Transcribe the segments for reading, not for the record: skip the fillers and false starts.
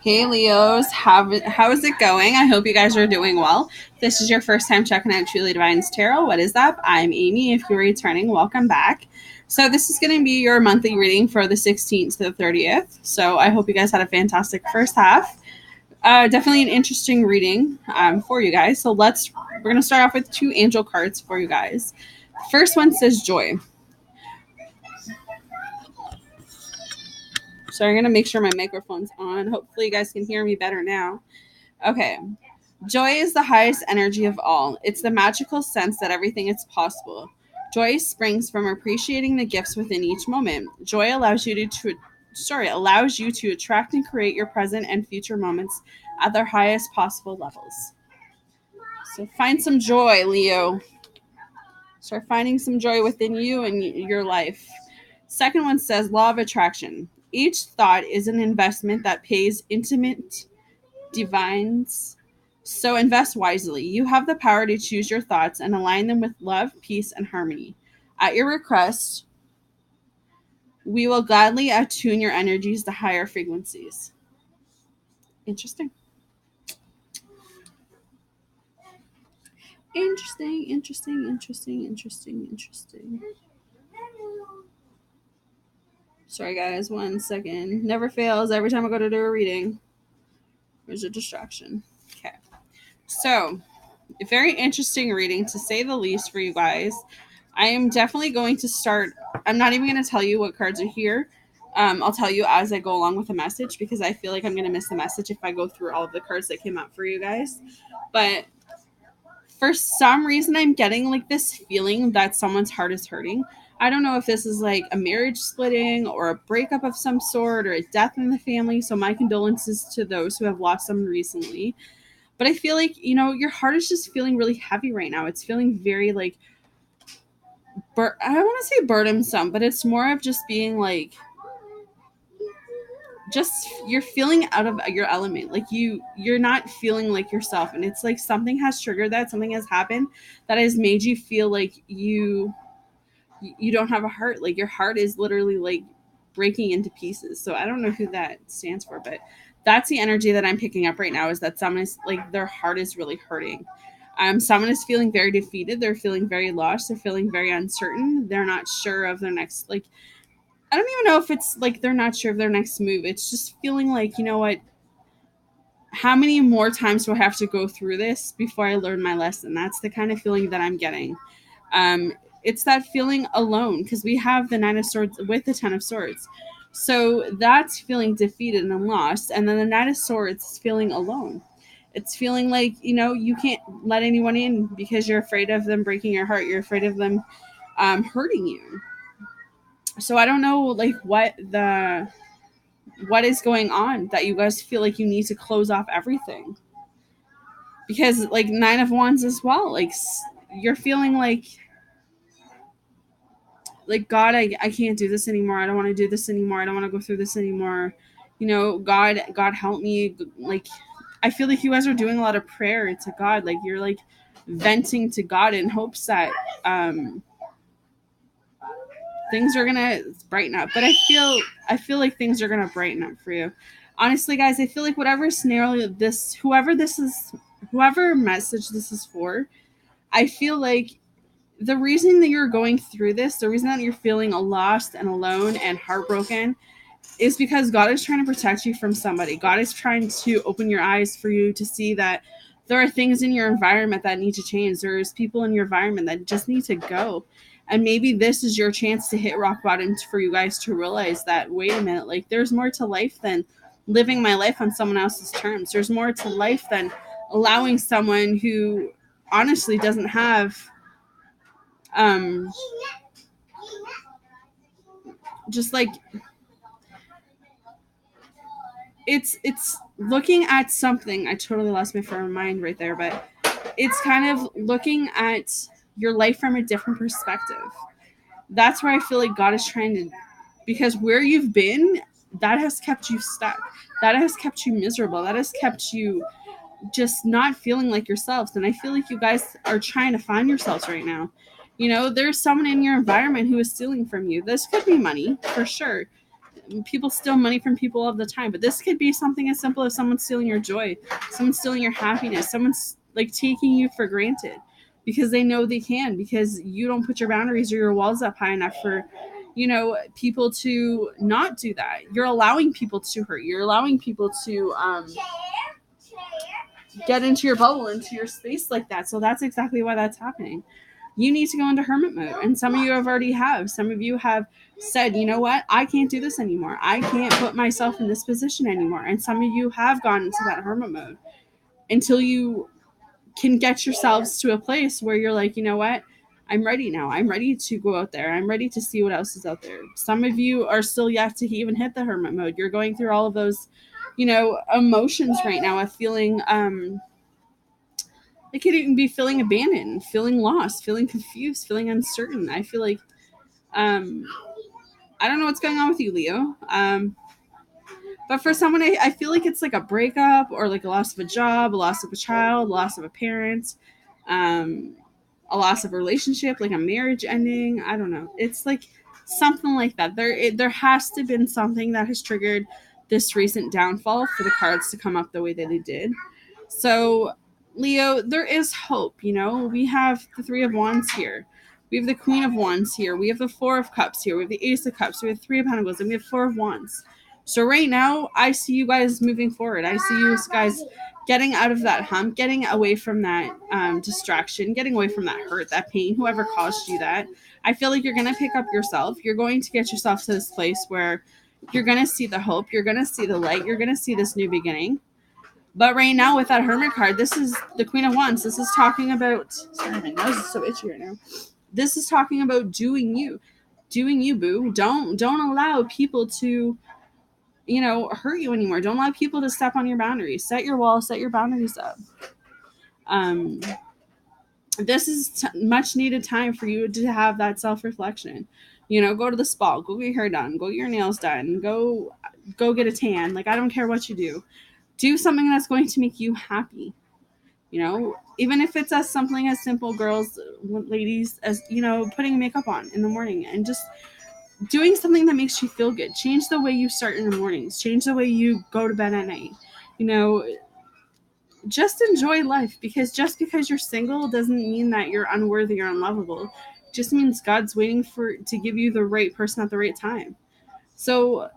Hey Leos, how is it going? I hope you guys are doing well. If this is your first time checking out Truly Divine's Tarot, what is up? I'm Amy. If you're returning, welcome back. So this is going to be your monthly reading for the 16th to the 30th. So I hope you guys had a fantastic first half. Definitely an interesting reading for you guys. So we're going to start off with two angel cards for you guys. First one says joy. So I'm going to make sure my microphone's on. Hopefully you guys can hear me better now. Okay. Joy is the highest energy of all. It's the magical sense that everything is possible. Joy springs from appreciating the gifts within each moment. Joy allows you to attract and create your present and future moments at their highest possible levels. So find some joy, Leo. Start finding some joy within you and your life. Second one says law of attraction. Each thought is an investment that pays intimate divines. So invest wisely. You have the power to choose your thoughts and align them with love, peace, and harmony. At your request, we will gladly attune your energies to higher frequencies. Interesting. Interesting. Sorry, guys. 1 second. Never fails. Every time I go to do a reading, there's a distraction. Okay. So, a very interesting reading, to say the least, for you guys. I am definitely going to start. I'm not even going to tell you what cards are here. I'll tell you as I go along with the message, because I feel like I'm going to miss the message if I go through all of the cards that came out for you guys. But for some reason, I'm getting like this feeling that someone's heart is hurting. I don't know if this is like a marriage splitting or a breakup of some sort or a death in the family. So my condolences to those who have lost someone recently. But I feel like, your heart is just feeling really heavy right now. It's feeling very like, I don't want to say burdensome, but it's more of just being like, you're feeling out of your element. Like you're not feeling like yourself. And it's like something has triggered that. Something has happened that has made you feel like you don't have a heart. Like your heart is literally like breaking into pieces. So I don't know who that stands for, but that's the energy that I'm picking up right now, is that someone is like, their heart is really hurting. Someone is feeling very defeated. They're feeling very lost. They're feeling very uncertain. They're not sure of their next, like, I don't even know if it's like they're not sure of their next move. It's just feeling like, you know what? How many more times do I have to go through this before I learn my lesson? That's the kind of feeling that I'm getting. It's that feeling alone, because we have the Nine of Swords with the Ten of Swords. So that's feeling defeated and lost. And then the Knight of Swords is feeling alone. It's feeling like, you can't let anyone in because you're afraid of them breaking your heart. You're afraid of them hurting you. So I don't know, like, what is going on that you guys feel like you need to close off everything. Because, like, Nine of Wands as well. Like, you're feeling like God, I can't do this anymore. I don't want to do this anymore. I don't want to go through this anymore. God help me. Like, I feel like you guys are doing a lot of prayer to God. Like, you're like venting to God in hopes that things are gonna brighten up. But I feel like things are gonna brighten up for you. Honestly, guys, I feel like whatever scenario whoever message this is for, I feel like the reason that you're going through this, the reason that you're feeling lost and alone and heartbroken, is because God is trying to protect you from somebody. God is trying to open your eyes for you to see that there are things in your environment that need to change. There's people in your environment that just need to go. And maybe this is your chance to hit rock bottom for you guys to realize that, wait a minute, like, there's more to life than living my life on someone else's terms. There's more to life than allowing someone who honestly doesn't have just like, it's looking at something. I totally lost my frame of mind right there, but it's kind of looking at your life from a different perspective. That's where I feel like God is trying to, because where you've been, that has kept you stuck. That has kept you miserable. That has kept you just not feeling like yourselves. And I feel like you guys are trying to find yourselves right now. There's someone in your environment who is stealing from you. This could be money, for sure. people steal money from people all the time, but this could be something as simple as someone stealing your joy, someone stealing your happiness, someone's like taking you for granted because they know they can, because you don't put your boundaries or your walls up high enough for, people to not do that. You're allowing people to hurt. You're allowing people to get into your bubble, into your space like that. So that's exactly why that's happening. You need to go into hermit mode. And some of you have already have. Some of you have said, you know what? I can't do this anymore. I can't put myself in this position anymore. And some of you have gone into that hermit mode until you can get yourselves to a place where you're like, you know what? I'm ready now. I'm ready to go out there. I'm ready to see what else is out there. Some of you are still yet to even hit the hermit mode. You're going through all of those, emotions right now of feeling, it could even be feeling abandoned, feeling lost, feeling confused, feeling uncertain. I feel like, I don't know what's going on with you, Leo. But for someone, I feel like it's like a breakup or like a loss of a job, a loss of a child, a loss of a parent, um, a loss of a relationship, like a marriage ending. I don't know. It's like something like that. There has to have been something that has triggered this recent downfall for the cards to come up the way that they did. So, Leo, there is hope. We have the Three of Wands here. We have the Queen of Wands here. We have the Four of Cups here. We have the Ace of Cups. We have Three of Pentacles. And we have Four of Wands. So right now, I see you guys moving forward. I see you guys getting out of that hump, getting away from that distraction, getting away from that hurt, that pain, whoever caused you that. I feel like you're going to pick up yourself. You're going to get yourself to this place where you're going to see the hope. You're going to see the light. You're going to see this new beginning. But right now, with that Hermit card, this is the Queen of Wands. This is talking about... Sorry, my nose is so itchy right now. This is talking about doing you. Doing you, boo. Don't allow people to, hurt you anymore. Don't allow people to step on your boundaries. Set your walls, set your boundaries up. This is much needed time for you to have that self-reflection. Go to the spa, go get your hair done, go get your nails done, go get a tan. Like, I don't care what you do. Do something that's going to make you happy. Even if it's as something as simple, girls, ladies, as, putting makeup on in the morning and just doing something that makes you feel good. Change the way you start in the mornings. Change the way you go to bed at night. Just enjoy life, because just because you're single doesn't mean that you're unworthy or unlovable. It just means God's waiting to give you the right person at the right time. So,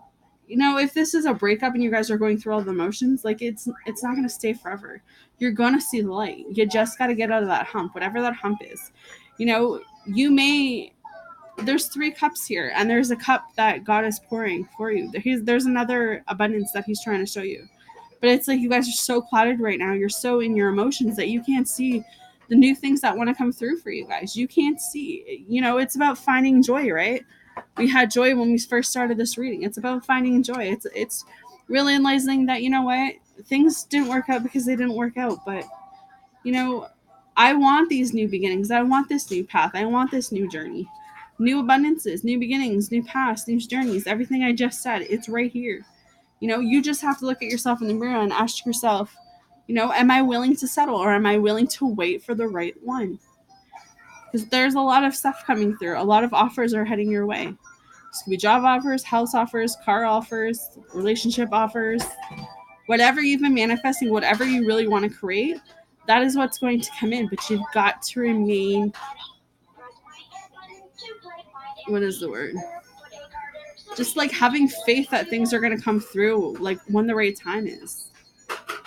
if this is a breakup and you guys are going through all the emotions, like, it's not going to stay forever. You're going to see the light. You just got to get out of that hump, whatever that hump is. There's 3 cups here, and there's a cup that God is pouring for you. There's another abundance that he's trying to show you. But it's like you guys are so clouded right now. You're so in your emotions that you can't see the new things that want to come through for you guys. You can't see. It's about finding joy, right? We had joy when we first started this reading. It's about finding joy. It's really realizing that, things didn't work out because they didn't work out. But, I want these new beginnings. I want this new path. I want this new journey. New abundances, new beginnings, new paths, new journeys. Everything I just said, it's right here. You just have to look at yourself in the mirror and ask yourself, am I willing to settle, or am I willing to wait for the right one? Because there's a lot of stuff coming through. A lot of offers are heading your way. This could be job offers, house offers, car offers, relationship offers. Whatever you've been manifesting, whatever you really want to create, that is what's going to come in. But you've got to remain... What is the word? Just like having faith that things are going to come through, like when the right time is.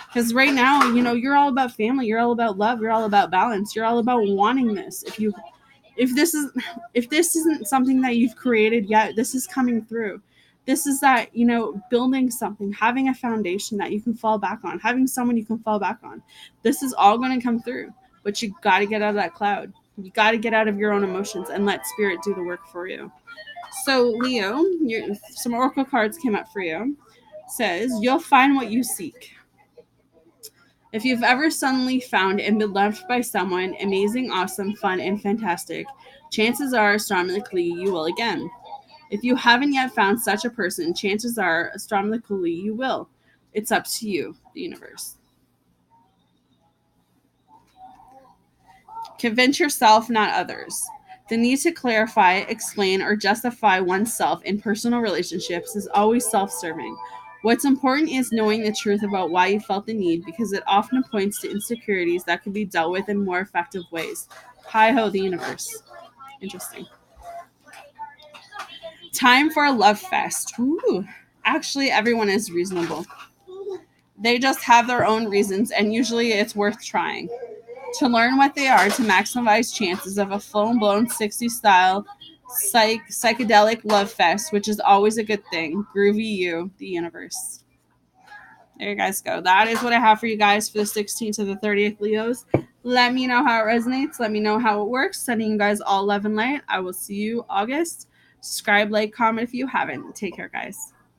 Because right now, you're all about family, you're all about love, you're all about balance, you're all about wanting this. If this isn't something that you've created yet, this is coming through. This is that, building something, having a foundation that you can fall back on, having someone you can fall back on. This is all going to come through, but you got to get out of that cloud. You got to get out of your own emotions and let spirit do the work for you. So, Leo, some oracle cards came up for you. It says, you'll find what you seek. If you've ever suddenly found and been loved by someone amazing, awesome, fun, and fantastic, chances are astronomically you will again. If you haven't yet found such a person, chances are astronomically you will. It's up to you, the universe. Convince yourself, not others. The need to clarify, explain, or justify oneself in personal relationships is always self serving. What's important is knowing the truth about why you felt the need because it often points to insecurities that can be dealt with in more effective ways. Hi ho, the universe. Interesting. Time for a love fest. Ooh. Actually, everyone is reasonable. They just have their own reasons, and usually it's worth trying. To learn what they are to maximize chances of a full-blown 60s style psychedelic love fest, which is always a good thing. Groovy you, the universe. There you guys go. That is what I have for you guys for the 16th to the 30th Leos. Let me know how it resonates. Let me know how it works. Sending you guys all love and light. I will see you August. Subscribe, like, comment if you haven't. Take care, guys.